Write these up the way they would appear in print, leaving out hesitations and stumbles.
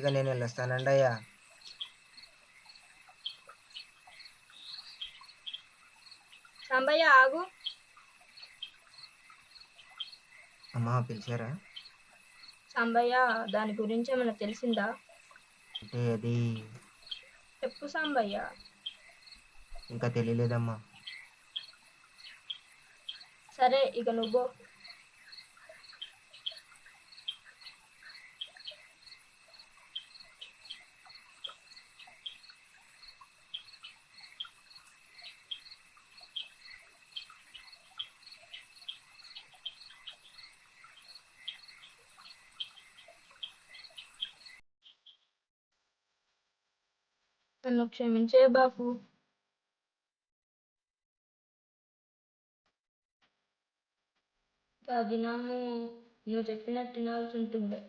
ఇక నేను వెళ్ళొస్తానండి అయ్యా. సాంబయ్య ఆగు. అమ్మా పిలిచారా? సాంబయ్య, దాని గురించి ఏమైనా తెలిసిందా? అంటే అది చెప్పు సాంబయ్య. ఇంకా తెలియలేదమ్మా. సరే, ఇక నువ్వు. నన్ను క్షమించే బాపు. దినము నువ్వు చెప్పినట్టు తినాల్సి ఉంటుంది.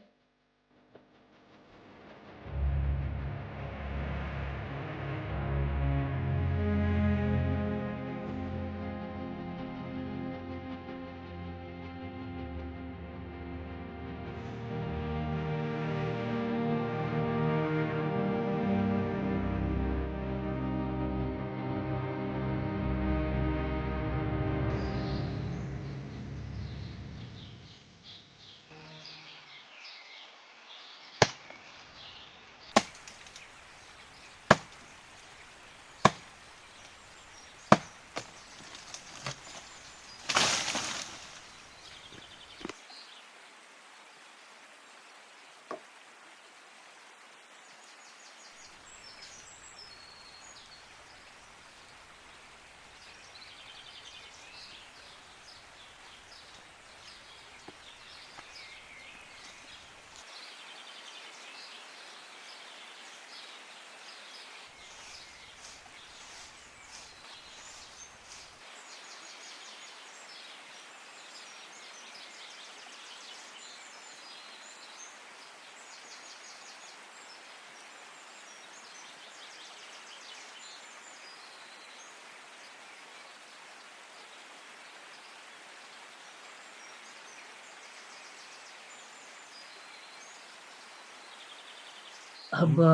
అబ్బా!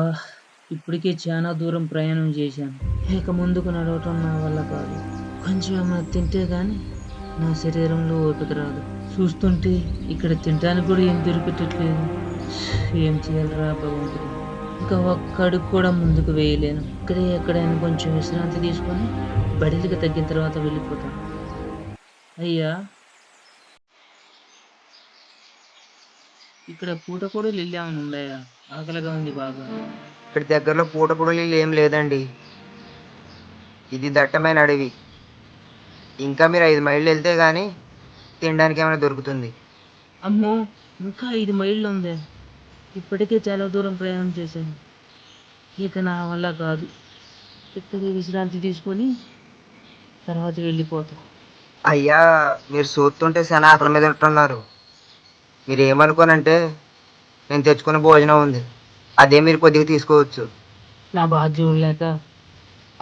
ఇప్పటికే చాలా దూరం ప్రయాణం చేశాను. ఇక ముందుకు నడవటం నా వల్ల కాదు. కొంచెం ఏమైనా తింటే గాని నా శరీరంలో ఓపిక రాదు. చూస్తుంటే ఇక్కడ తినడానికి కూడా ఏం దొరికేటట్లేదు. ఏం చేయాలిరా భగవంతుడు? ఇంకా ఒక్క అడుగు కూడా ముందుకు వేయలేను. ఇక్కడే ఎక్కడైనా కొంచెం విశ్రాంతి తీసుకొని బడిలికి తగ్గిన తర్వాత వెళ్ళిపోతాను. అయ్యా, ఇక్కడ పూట కూడా ఏమైనా ఉన్నాయా? ఆకలిగా ఉంది బాగా. ఇక్కడ దగ్గరలో పూటపొడులు ఏం లేదండి. ఇది దట్టమైన అడవి. ఇంకా మీరు 5 మైళ్ళు వెళ్తే గానీ తినడానికి ఏమైనా దొరుకుతుంది. అమ్మో! ఇంకా 5 మైళ్ళు ఉందే. ఇప్పటికే చాలా దూరం ప్రయాణం చేశాను. ఇక నా వల్ల కాదు. ఇక్కడే విశ్రాంతి తీసుకొని తర్వాత వెళ్ళిపోతా. అయ్యా, మీరు చూస్తుంటే చాలా ఆకలి మీద ఉంటున్నారు. మీరు ఏమనుకోనంటే నేను తెచ్చుకున్న భోజనం ఉంది, అదే మీరు కొద్దిగా తీసుకోవచ్చు. నా బాధ్యం లేక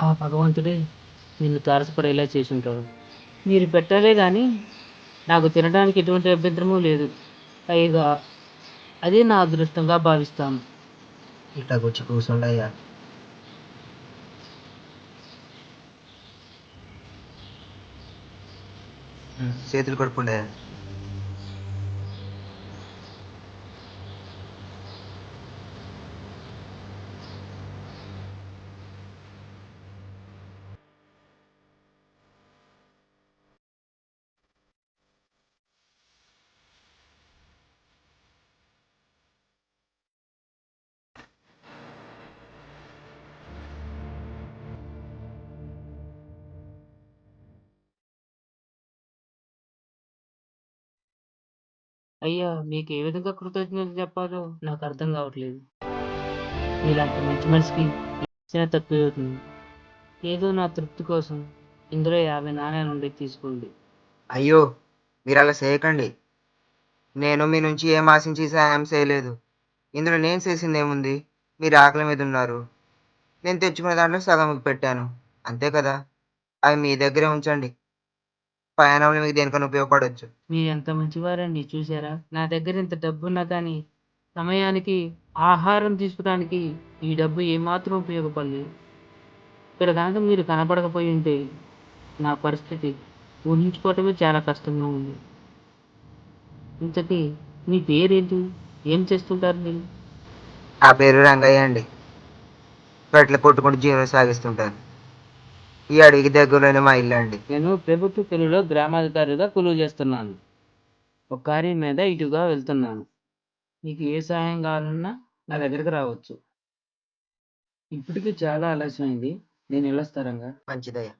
ఆ భగవంతుడే నిన్ను తారసపడేలా చేసుంటాడు. మీరు పెట్టాలే కానీ నాకు తినడానికి ఎటువంటి అభ్యంతరమూ లేదు. పైగా అదే నా అదృష్టంగా భావిస్తాను. ఇట్లా వచ్చి కూర్చుండయ్యా. చేతులు కడుక్కుండే. అయ్యా, మీకు ఏ విధంగా కృతజ్ఞతలు చెప్పాలో నాకు అర్థం కావట్లేదు. ఇలాంటి మంచి మనిషికి ఇచ్చిన తక్కువ అవుతుంది. ఏదో నా తృప్తి కోసం ఇందులో 50 నాణేలు ఉండి తీసుకోండి. అయ్యో, మీరు అలా చేయకండి. నేను మీ నుంచి ఏం ఆశించి సహాయం చేయలేదు. ఇందులో నేను చేసింది ఏముంది? మీరు ఆకలి మీద ఉన్నారు. నేను తెచ్చుకున్న దాంట్లో సగం పెట్టాను, అంతే కదా. అవి మీ దగ్గరే ఉంచండి. ప్రయాణంలో మీకు దేనికైనా ఉపయోగపడవచ్చు. మీరు ఎంత మంచివారండి చూసారా? నా దగ్గర ఇంత డబ్బున్నా కానీ సమయానికి ఆహారం తీసుకోవడానికి ఈ డబ్బు ఏమాత్రం ఉపయోగపడలేదు. ఇక్కడ కనుక మీరు కనపడకపోయి ఉంటే నా పరిస్థితి ఊహించుకోవటమే చాలా కష్టంగా ఉంది. ఇంతకీ మీ పేరేంటి? ఏం చేస్తుంటారు మీరు? ఆ పేరు రంగయ్య అండి. గట్ల కొట్టుకుంటూ జీవనం సాగిస్తుంటాను. ఈ అడవికి దగ్గరలోనే మా ఇల్లు అండి. నేను ప్రభుత్వ తెలుగులో గ్రామాధికారిగా కొలువు చేస్తున్నాను. ఒక కార్యం మీద ఇటుగా వెళ్తున్నాను. మీకు ఏ సహాయం కావాలన్నా నా దగ్గరికి రావచ్చు. ఇప్పటికి చాలా ఆలస్యమైంది. నేను వెళ్ళొస్తారంగా. మంచిదయ్యా.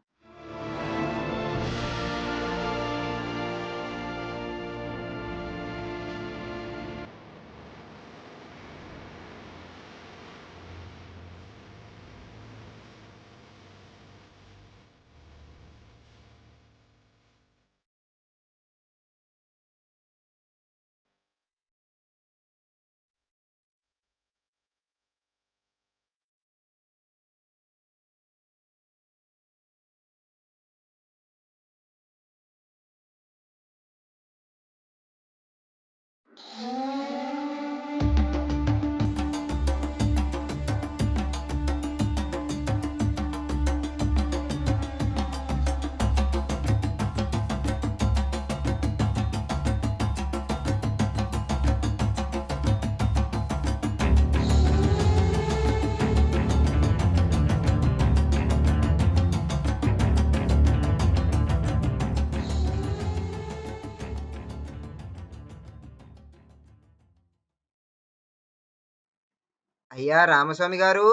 అయ్యా రామస్వామి గారు,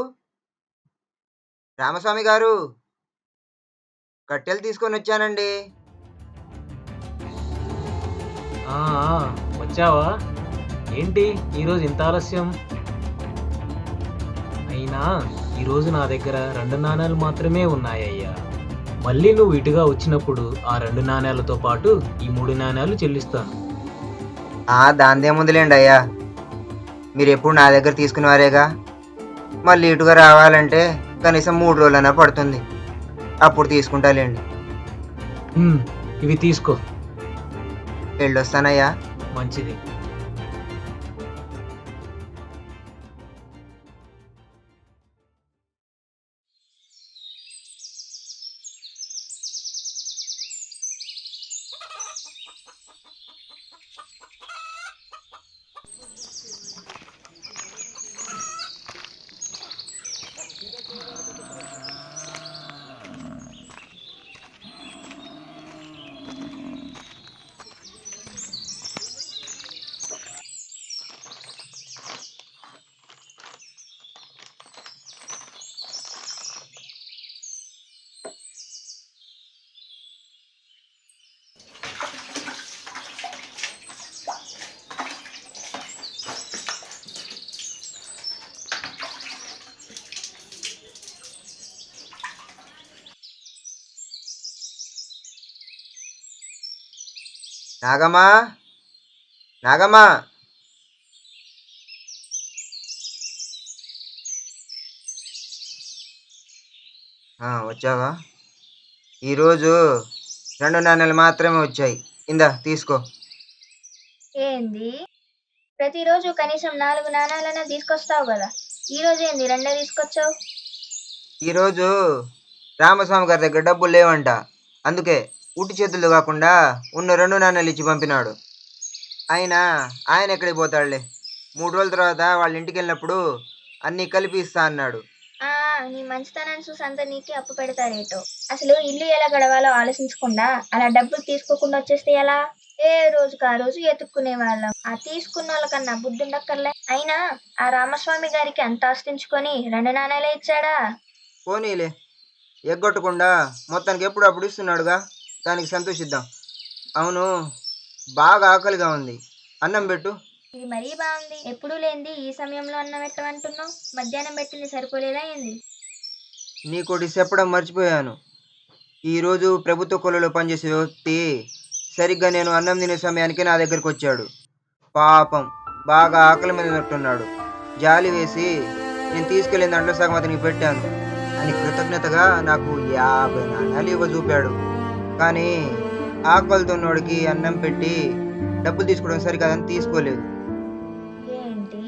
రామస్వామి గారు, కట్టెలు తీసుకొని వచ్చానండి. ఆ, వచ్చావా? ఏంటి ఈరోజు ఇంత ఆలస్యం? అయినా ఈరోజు నా దగ్గర 2 నాణేలు మాత్రమే ఉన్నాయ్యా. మళ్ళీ నువ్వు ఇటుగా వచ్చినప్పుడు ఆ 2 నాణేలతో పాటు ఈ 3 నాణేలు చెల్లిస్తాను. దాందేముందిలేండి అయ్యా. మీరు ఎప్పుడు నా దగ్గర తీసుకునేవారేగా. మళ్ళీ ఇటుగా రావాలంటే కనీసం 3 రోజులైనా పడుతుంది. అప్పుడు తీసుకుంటాలేండి. ఇవి తీసుకో. వెళ్ళొస్తానయ్యా. మంచిది. నాగమ్మా, నాగమ్మా, వచ్చావా? ఈరోజు 2 నాణేలు మాత్రమే వచ్చాయి. ఇందా తీసుకో. ఏంది? ప్రతిరోజు కనీసం 4 నాణాలైనా తీసుకొస్తావు కదా, ఈ రోజు ఏంది 2 తీసుకొచ్చావు? ఈరోజు రామస్వామి గారి దగ్గర డబ్బులు లేవంట. అందుకే ఉట్టి చేతులు కాకుండా ఉన్న 2 నాణేలు ఇచ్చి పంపినాడు. అయినా ఆయన ఎక్కడికి పోతాడులే. 3 రోజుల తర్వాత వాళ్ళ ఇంటికి వెళ్ళినప్పుడు అన్నీ కలిపి ఇస్తా అన్నాడు. నీ మంచితనాన్ని చూసి అంతా నీకే అప్పు పెడతారేటో. అసలు ఇల్లు ఎలా గడవాలో ఆలోచించకుండా అలా డబ్బులు తీసుకోకుండా వచ్చేస్తే ఎలా? ఏ రోజుకు ఆ రోజు ఎత్తుక్కునే వాళ్ళం. ఆ తీసుకున్న వాళ్ళకన్నా బుద్ధి ఉండక్కర్లే. అయినా ఆ రామస్వామి గారికి అంత ఆస్తించుకొని 2 నాణేలే ఇచ్చాడా? పోనీలే, ఎగ్గొట్టకుండా మొత్తానికి ఎప్పుడు అప్పుడు ఇస్తున్నాడుగా, దానికి సంతోషిద్దాం. అవును, బాగా ఆకలిగా ఉంది. అన్నం పెట్టు. ఇది మరీ బాగుంది. ఎప్పుడూ లేనిది ఈ సమయంలో అన్నం పెట్టమంటున్నావు. మధ్యాహ్నం పెట్టింది సరిపోలేదా ఏంది? నీకోటి చెప్పడం మర్చిపోయాను. ఈరోజు ప్రభుత్వ కొలువులో పనిచేసే వ్యక్తి సరిగ్గా నేను అన్నం తినే సమయానికి నా దగ్గరికి వచ్చాడు. పాపం బాగా ఆకలి మీద ఉన్నట్టున్నాడు. జాలి వేసి నేను తీసుకెళ్ళిన దాంట్లో సగం అతనికి పెట్టాను. అని కృతజ్ఞతగా నాకు 50 నాణాలు ఇవ్వ చూపాడు. కానీ ఆకలితో ఉన్నోడికి అన్నం పెట్టి డబ్బులు తీసుకోవడం సరికాదని తీసుకోలేదు. ఏంటి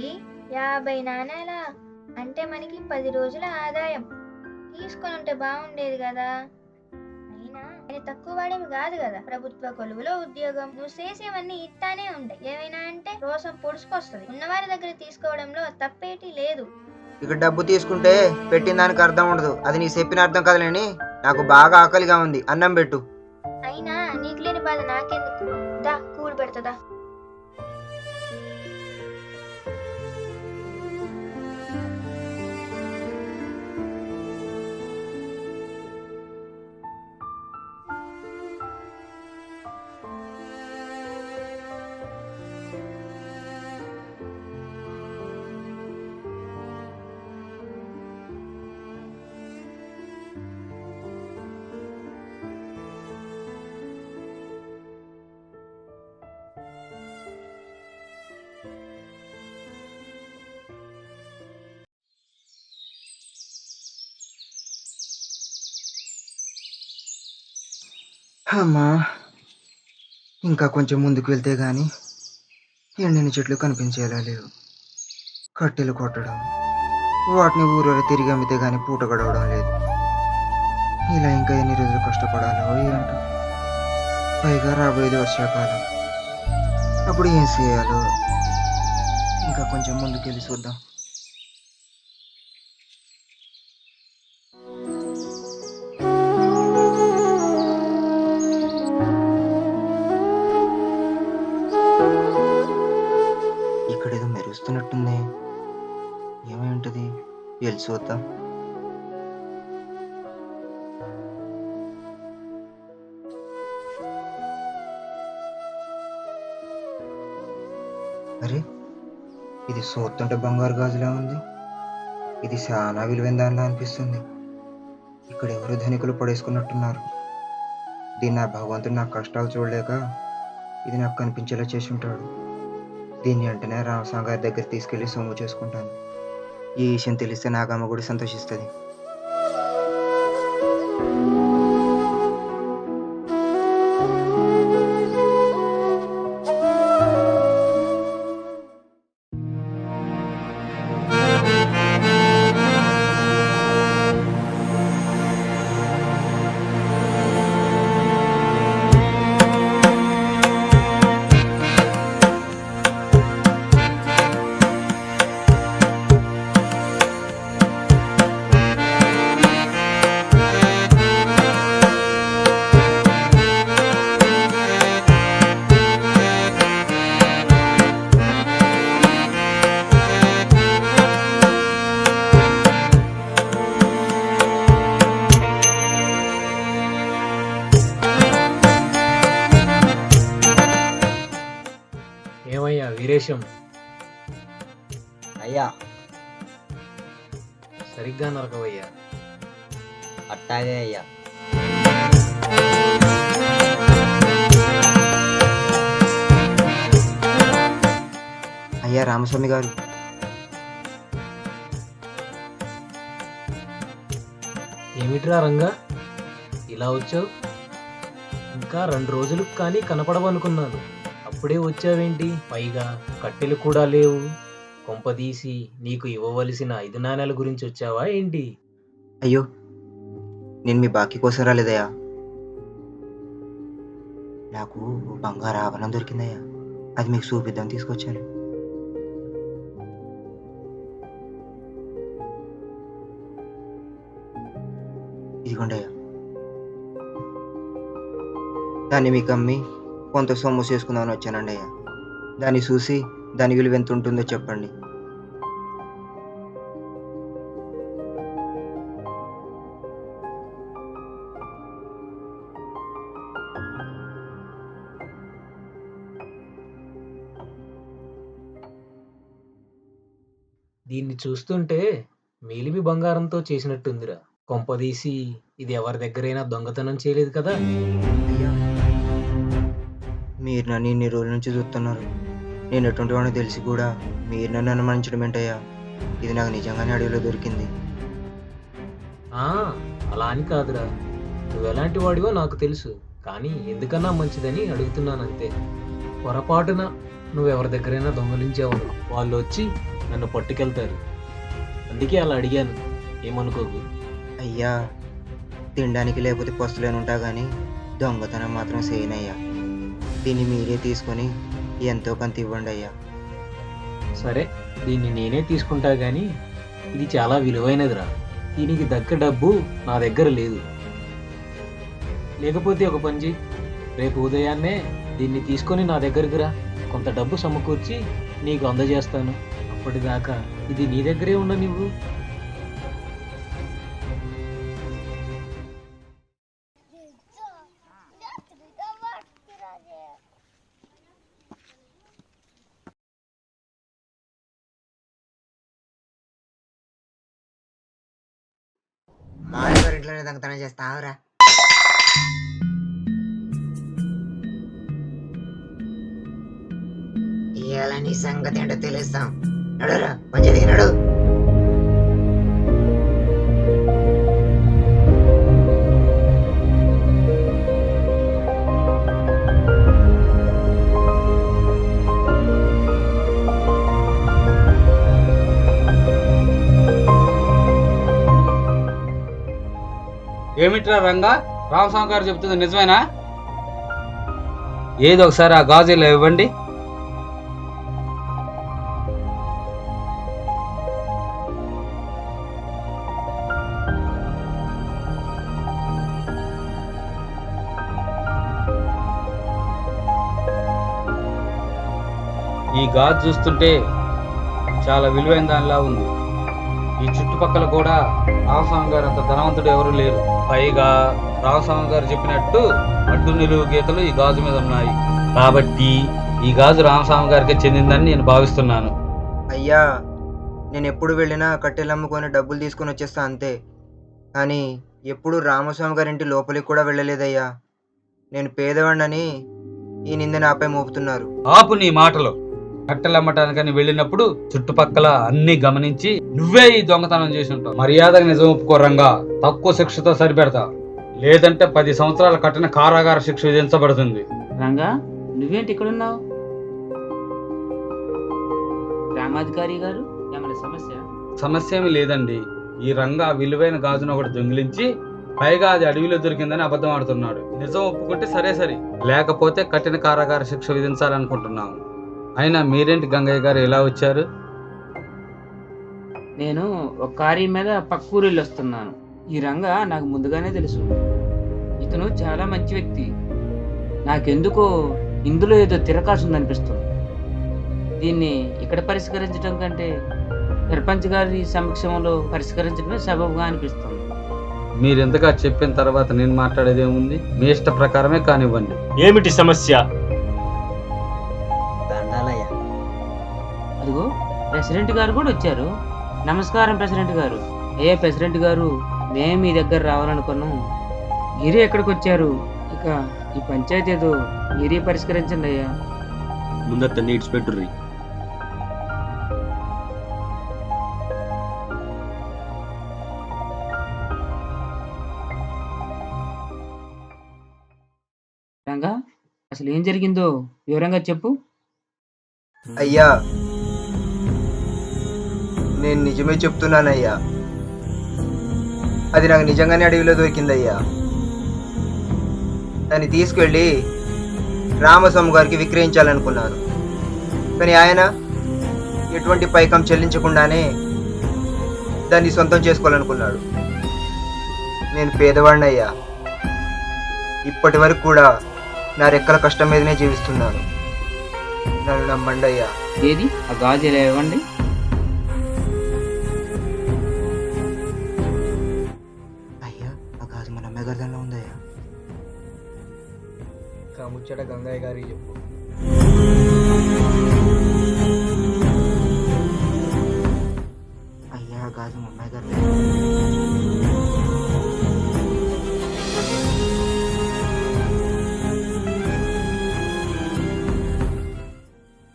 50 50 నాణేల అంటే మనకి 10 రోజుల ఆదాయం. తీసుకొని ఉంటే బాగుండేది కదా. అయినా ఆయన తక్కువ వాడేవి కాదు కదా. ప్రభుత్వ కొలువులో ఉద్యోగం, నువ్వు చేసేవన్నీ ఇట్టానే ఉంటాయి. ఏమైనా అంటే రోసం పొడుచుకొస్తుంది. ఉన్నవారి దగ్గర తీసుకోవడంలో తప్పేటి లేదు. ఇక డబ్బు తీసుకుంటే పెట్టిన దానికి అర్థం ఉండదు. అది నీ చెప్పిన అర్థం కదలేని. నాకు బాగా ఆకలిగా ఉంది, అన్నం పెట్టు. అయినా నీకు లేని బాధ నాకెందుకు? దా కూడు పెడతదా. అమ్మా, ఇంకా కొంచెం ముందుకు వెళ్తే గాని ఎండిన చెట్లు కనిపించేలా లేవు. కట్టెలు కొట్టడం, వాటిని ఊరూర తిరిగి అమ్మితే గాని పూట గడవడం లేదు. ఇలా ఇంకా ఎన్ని రోజులు కష్టపడాలో ఏంటో. పైగా రాబోయేది వర్షాకాలం. అప్పుడు ఏం చేయాలో. ఇంకా కొంచెం ముందుకెళ్ళి చూద్దాం. ఇక్కడేదో మెరుస్తున్నట్టుంది. ఏమై ఉంటుంది? వెళ్ళి చూద్దాం. అరే, ఇది చూస్తుంటే బంగారు గాజులా ఉంది. ఇది చాలా విలువైన దానిలా అనిపిస్తుంది. ఇక్కడ ఎవరు ధనికులు పడేసుకున్నట్టున్నారు. దీన్ని నా భగవంతుడు నా కష్టాలు చూడలేక ఇది నాకు కనిపించేలా చేసి ఉంటాడు. దీన్ని వెంటనే రామస్వామి గారి దగ్గర తీసుకెళ్లి సొమ్ము చేసుకుంటాను. ఈ విషయం తెలిస్తే నాగమ్మ కూడా సంతోషిస్తుంది. ఏమయ్యా వీరేశం, అయ్యా, సరిగ్గా నరకవయ్యా. అట్టాగే అయ్యా. అయ్యా రామస్వామి గారు, ఏమిట్రా రంగా ఇలా వచ్చావు? ఇంకా 2 రోజులకు కానీ కనపడవనుకున్నాను. అప్పుడే వచ్చావేంటి? పైగా కట్టెలు కూడా లేవు. కొంపదీసి నీకు ఇవ్వవలసిన 5 నాణేల గురించి వచ్చావా ఏంటి? అయ్యో, నేను మీ బాకీ కోసం రాలేదయ్యా. నాకు బంగారు ఆభరణం దొరికిందయ్యా. అది మీకు చూపిద్దాం తీసుకొచ్చాను. ఇదిగోండి అయ్యా. దాన్ని మీకు అమ్మి కొంత సొమ్ము చేసుకుందామని వచ్చానండి అయ్యా. దాన్ని చూసి దాని విలువ ఎంత ఉంటుందో చెప్పండి. దీన్ని చూస్తుంటే మేలిమి బంగారంతో చేసినట్టుందిరా. కొంపదీసి ఇది ఎవరి దగ్గరైనా దొంగతనం చేయలేదు కదా? అయ్యా, మీరు నన్ను ఇన్ని రోజుల నుంచి చూస్తున్నారు. నేను ఎటువంటి వాడిని తెలిసి కూడా మీరు నన్ను అనుమానించడం ఏంటయ్యా? ఇది నాకు నిజంగానే అడవిలో దొరికింది. అలా అని కాదురా, నువ్వు ఎలాంటి వాడివో నాకు తెలుసు. కానీ ఎందుకన్నా మంచిదని అడుగుతున్నాను అంతే. పొరపాటున నువ్వెవరి దగ్గరైనా దొంగలించావు, వాళ్ళు వచ్చి నన్ను పట్టుకెళ్తారు. అందుకే అలా అడిగాను, ఏమనుకోకు. అయ్యా, తినడానికి లేకపోతే పస్తులేని ఉంటా కానీ దొంగతనం మాత్రం చేయనయ్యా. దీన్ని మీరే తీసుకొని ఎంతో కొంత ఇవ్వండి అయ్యా. సరే, దీన్ని నేనే తీసుకుంటా గాని ఇది చాలా విలువైనదిరా. దీనికి దగ్గ డబ్బు నా దగ్గర లేదు. లేకపోతే ఒక పని చెయ్యి, రేపు ఉదయాన్నే దీన్ని తీసుకొని నా దగ్గరికి రా. కొంత డబ్బు సమకూర్చి నీకు అందజేస్తాను. అప్పటిదాకా ఇది నీ దగ్గరే ఉండనివ్వు. మామయ్య గారి ఇంట్లోనే దొంగతనం చేస్తావురా? ఇవాళ నీ సంగతి ఏంటో తెలుస్తాం. నడురా, మంచిది నడు. ఏమిట్రా రంగా, రామస్వామి గారు చెప్తుంది నిజమేనా? ఏదో ఒకసారి ఆ గాజులు ఇవ్వండి. ఈ గాజు చూస్తుంటే చాలా విలువైన దానిలా ఉంది. ఈ చుట్టుపక్కల కూడా రామస్వామి గారు అంత ధనవంతుడు ఎవరు లేరు. పైగా రామస్వామి గారు చెప్పినట్టు అడ్డు నిలువు గీతలు ఈ గాజు మీద ఉన్నాయి. కాబట్టి ఈ గాజు రామస్వామి గారికి చెందిందని నేను భావిస్తున్నాను. అయ్యా, నేను ఎప్పుడు వెళ్ళినా కట్టెలు అమ్ముకొని డబ్బులు తీసుకొని వచ్చేస్తా అంతే. కానీ ఎప్పుడు రామస్వామి గారి ఇంటి లోపలికి కూడా వెళ్ళలేదయ్యా. నేను పేదవాడినని ఈ నింద నాపై మోపుతున్నారు. ఆపు నీ మాటలు. కట్టెలు అమ్మటానికని వెళ్ళినప్పుడు చుట్టుపక్కల అన్ని గమనించి నువ్వే ఈ దొంగతనం చేసి ఉంటావు. మర్యాదగా నిజం ఒప్పుకోరంగా, తక్కువ శిక్షతో సరిపెడతా. లేదంటే 10 సంవత్సరాల కఠిన కారాగార శిక్ష విధించబడుతుంది. రంగా, నువ్వేంటి ఇక్కడున్నావు? గ్రామాధికారి గారు, ఏమైనా సమస్య ఏమీ లేదండి. ఈ రంగా విలువైన గాజును ఒకటి దొంగిలించి పైగా అది అడవిలో దొరికిందని అబద్ధం ఆడుతున్నాడు. నిజం ఒప్పుకుంటే సరే, లేకపోతే కఠిన కారాగార శిక్ష విధించాలనుకుంటున్నాము. అయినా మీరేంటి గంగయ్య గారు ఎలా వచ్చారు? నేను ఒక కారీ మీద పక్కూరిల్లు వస్తున్నాను. ఈ రంగా నాకు ముందుగానే తెలుసు. ఇతను చాలా మంచి వ్యక్తి. నాకెందుకో ఇందులో ఏదో తిరకాసు ఉందనిపిస్తుంది. దీన్ని ఇక్కడ పరిష్కరించడం కంటే సర్పంచ్ గారి సమక్షంలో పరిష్కరించడమే సబబుగా అనిపిస్తుంది. మీరు ఎంతగా చెప్పిన తర్వాత నేను మాట్లాడేది ఏముంది? మీ ఇష్ట ప్రకారమే కానివ్వండి. ఏమిటి సమస్య? దండాలయ్యా. అదిగో ప్రెసిడెంట్ గారు కూడా వచ్చారు. నమస్కారం ప్రెసిడెంట్ గారు. ప్రెసిడెంట్ గారు, మేము మీ దగ్గర రావాలనుకున్నాం. మీరే ఎక్కడికి వచ్చారు? ఇక ఈ పంచాయతీ ఏదో మీరే పరిష్కరించండి అయ్యా. ముందత్త నీడ్స్ పెట్టుర్రి. రంగా, అసలు ఏం జరిగిందో వివరంగా చెప్పు. అయ్యా, నేను నిజమే చెప్తున్నానయ్యా. అది నాకు నిజంగానే అడవిలో దొరికిందయ్యా. దాన్ని తీసుకెళ్ళి రామస్వామి గారికి విక్రయించాలనుకున్నాను. కానీ ఆయన ఎటువంటి పైకం చెల్లించకుండానే దాన్ని సొంతం చేసుకోవాలనుకున్నాడు. నేను పేదవాడినయ్యా. ఇప్పటి వరకు కూడా నా రెక్కల కష్టం మీదనే జీవిస్తున్నాను. నన్ను నమ్మండి అయ్యా. ఏది ఆ గాజు ఇలా ఇవ్వండి. అయ్యా, ఆ గాజు మన అమ్మాయి గారి దానిలో ఉందయ్యా. ముచ్చట గంగయ్య గారి చెప్పు. అయ్యా, ఆ గాజు మా అమ్మాయి గారి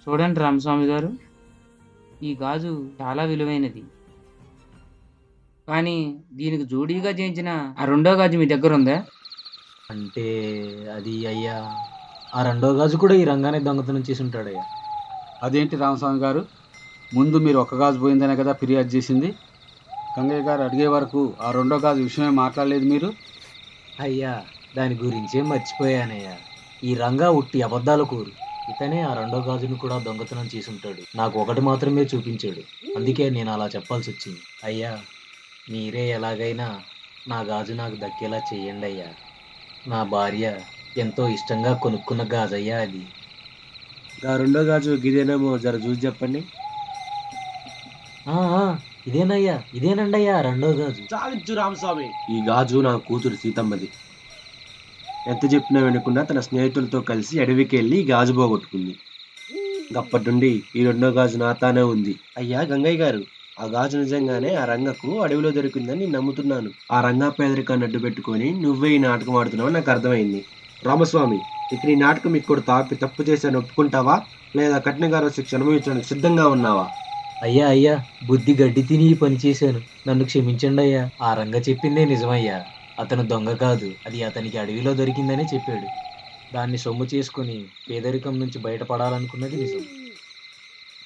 చూడండి రామస్వామి గారు, ఈ గాజు చాలా విలువైనది. కానీ దీనికి జోడీగా చేయించిన ఆ రెండో గాజు మీ దగ్గర ఉందా? అంటే అది అయ్యా, ఆ రెండో గాజు కూడా ఈ రంగానే దొంగతనం చేసి ఉంటాడయ్యా. అదేంటి రామస్వామి గారు, ముందు మీరు ఒక్క గాజు పోయిందనే కదా ఫిర్యాదు చేసింది. గంగయ్య గారు అడిగే వరకు ఆ రెండో గాజు విషయమే మాట్లాడలేదు మీరు. అయ్యా దాని గురించే మర్చిపోయానయ్యా. ఈ రంగా ఉట్టి అబద్ధాల కూరు. ఇతనే ఆ రెండో గాజును కూడా దొంగతనం చేసుంటాడు. నాకు ఒకటి మాత్రమే చూపించాడు, అందుకే నేను అలా చెప్పాల్సి వచ్చింది. అయ్యా మీరే ఎలాగైనా నా గాజు నాకు దక్కేలా చెయ్యండి అయ్యా. నా భార్య ఎంతో ఇష్టంగా కొనుక్కున్న గాజయ్యా అది. ఆ రెండో గాజు గిదేనేమో జర చూసి చెప్పండి. ఆ, ఆ, ఇదేనయ్యా, ఇదేనండి అయ్యా రెండో గాజు. చాలించు రామస్వామి. ఈ గాజు నా కూతురు సీతమ్మది. ఎంత చెప్పినా వినకుండా తన స్నేహితులతో కలిసి అడవికి వెళ్ళి ఈ గాజు పోగొట్టుకుంది. అప్పటి నుండి ఈ రెండో గాజు నాతానే ఉంది. అయ్యా గంగయ్య గారు, ఆ గాజు నిజంగానే ఆ రంగకు అడవిలో దొరికిందని నేను నమ్ముతున్నాను. ఆ రంగా పేదరికాన్ని అడ్డు పెట్టుకొని నువ్వే ఈ నాటకం ఆడుతున్నావు నాకు అర్థమైంది. రామస్వామి, ఇక ఈ నాటకం ఇక్కడ తాపి తప్పు చేశాను ఒప్పుకుంటావా, లేదా కఠినగార శిక్ష అనుభవించడానికి సిద్ధంగా ఉన్నావా? అయ్యా అయ్యా బుద్ధి గడ్డి తిని ఈ పని చేశాను, నన్ను క్షమించండి అయ్యా. ఆ రంగ చెప్పిందే నిజమయ్యా. అతను దొంగ కాదు, అది అతనికి అడవిలో దొరికిందనే చెప్పాడు. దాన్ని సొమ్ము చేసుకుని పేదరికం నుంచి బయటపడాలనుకున్నది నిజం.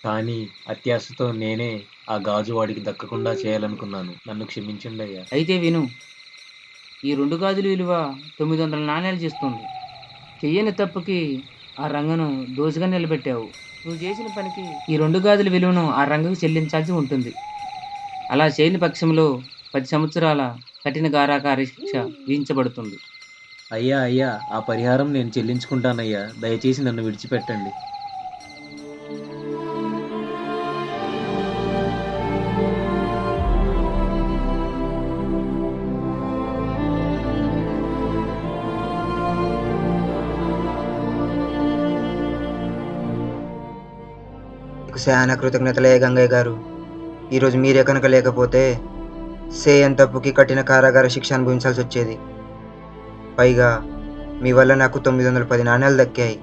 కానీ అత్యాశతో నేనే ఆ గాజు వాడికి దక్కకుండా చేయాలనుకున్నాను. నన్ను క్షమించండి అయ్యా. అయితే విను, ఈ 2 గాజుల విలువ 900 నాణేలు చేస్తుంది. చెయ్యని తప్పుకి ఆ రంగను దోషగా నిలబెట్టావు. నువ్వు చేసిన పనికి ఈ 2 గాజుల విలువను ఆ రంగకు చెల్లించాల్సి ఉంటుంది. అలా చేయని పక్షంలో 10 సంవత్సరాల కఠిన కారాగార శిక్ష విధించబడుతుంది. అయ్యా అయ్యా ఆ పరిహారం నేను చెల్లించుకుంటానయ్యా, దయచేసి నన్ను విడిచిపెట్టండి. చాలా కృతజ్ఞతలే గంగయ్య గారు. ఈరోజు మీరే కనుక లేకపోతే సేయన్ తప్పుకి కఠిన కారాగార శిక్ష అనుభవించాల్సి వచ్చేది. పైగా మీ వల్ల నాకు 910 నాణేలు దక్కాయి.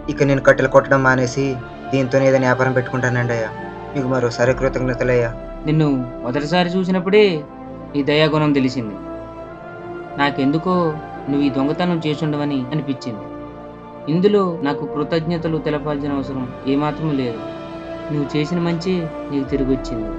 ఇక నేను కట్టెలు కొట్టడం మానేసి దీంతోనే ఏదైనా వ్యాపారం పెట్టుకుంటానండి అయ్యా. మీకు మరోసారి కృతజ్ఞతలయ్యా. నిన్ను మొదటిసారి చూసినప్పుడే నీ దయాగుణం తెలిసింది. నాకెందుకో నువ్వు ఈ దొంగతనం చేసుండవని అనిపించింది. ఇందులో నాకు కృతజ్ఞతలు తెలపాల్సిన అవసరం ఏమాత్రం లేదు. నువ్వు చేసిన మంచి నీకు తిరిగి వచ్చింది.